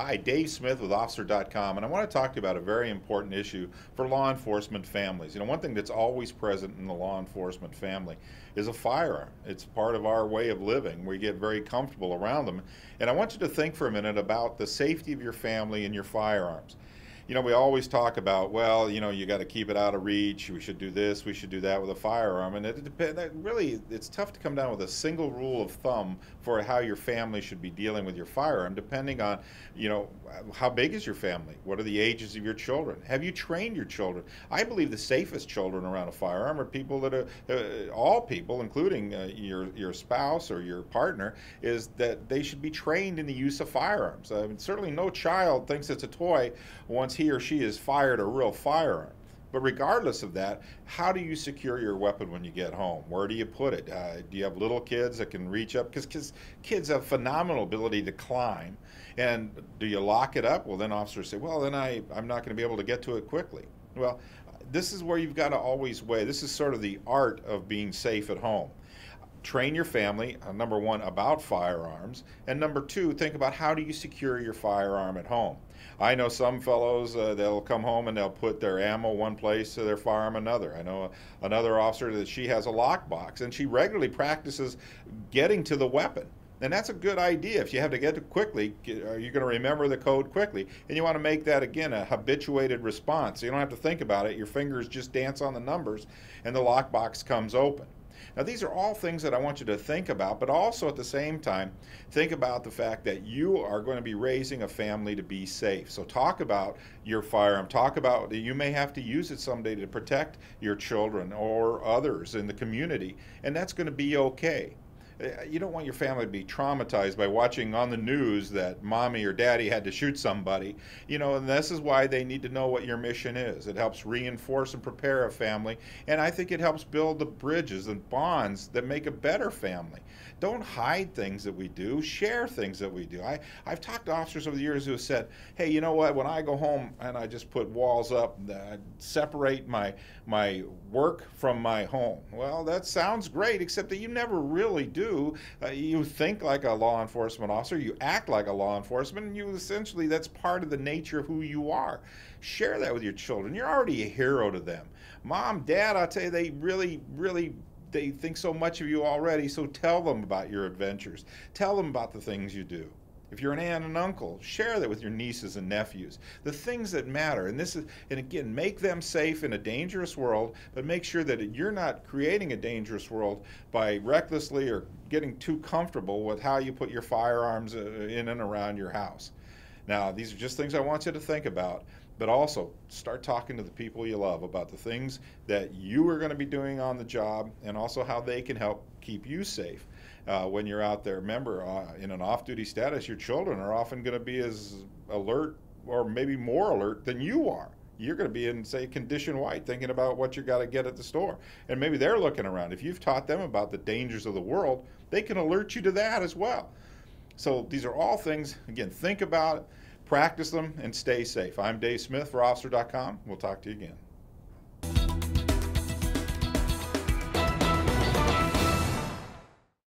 Hi, Dave Smith with Officer.com, and I want to talk to you about a very important issue for law enforcement families. One thing that's always present in the law enforcement family is a firearm. It's part of our way of living. We get very comfortable around them. And I want you to think for a minute about the safety of your family and your firearms. We always talk about, well, you got to keep it out of reach. We should do this, we should do that with a firearm. And it's tough to come down with a single rule of thumb for how your family should be dealing with your firearm, depending on, how big is your family? What are the ages of your children? Have you trained your children? I believe the safest children around a firearm are people that are, all people, including your spouse or your partner, is that they should be trained in the use of firearms. Certainly no child thinks it's a toy once he or she has fired a real firearm. But regardless of that, how do you secure your weapon when you get home? Where do you put it? Do you have little kids that can reach up? Because kids have phenomenal ability to climb. And do you lock it up? Well, then officers say, well, then I'm not going to be able to get to it quickly. Well, this is where you've got to always weigh. This is sort of the art of being safe at home. Train your family, number one, about firearms, and number two, think about how do you secure your firearm at home. I know some fellows, they'll come home and they'll put their ammo one place, their firearm another. I know another officer that she has a lockbox, and she regularly practices getting to the weapon. And that's a good idea. If you have to get it quickly, you're going to remember the code quickly. And you want to make that, again, a habituated response. So you don't have to think about it. Your fingers just dance on the numbers, and the lockbox comes open. Now, these are all things that I want you to think about, but also at the same time, think about the fact that you are going to be raising a family to be safe. So talk about your firearm. Talk about you may have to use it someday to protect your children or others in the community, and that's going to be okay. You don't want your family to be traumatized by watching on the news that mommy or daddy had to shoot somebody. And this is why they need to know what your mission is. It helps reinforce and prepare a family, and I think it helps build the bridges and bonds that make a better family. Don't hide things that we do. Share things that we do. I've talked to officers over the years who have said, hey, you know what, when I go home and I just put walls up, separate my work from my home. Well, that sounds great, except that you never really do. You think like a law enforcement officer, you act like a law enforcement, and you essentially, that's part of the nature of who you are. Share that with your children. You're already a hero to them. Mom, Dad, I'll tell you, they really they think so much of you already, so tell them about your adventures. Tell them about the things you do. If you're an aunt and uncle, share that with your nieces and nephews. The things that matter, and again, make them safe in a dangerous world, but make sure that you're not creating a dangerous world by recklessly or getting too comfortable with how you put your firearms in and around your house. Now, these are just things I want you to think about, but also start talking to the people you love about the things that you are going to be doing on the job, and also how they can help keep you safe when you're out there. Remember, in an off-duty status, your children are often going to be as alert or maybe more alert than you are. You're going to be in, say, condition white, thinking about what you got to get at the store. And maybe they're looking around. If you've taught them about the dangers of the world, they can alert you to that as well. So these are all things, again, think about it, practice them, and stay safe. I'm Dave Smith for Officer.com. We'll talk to you again.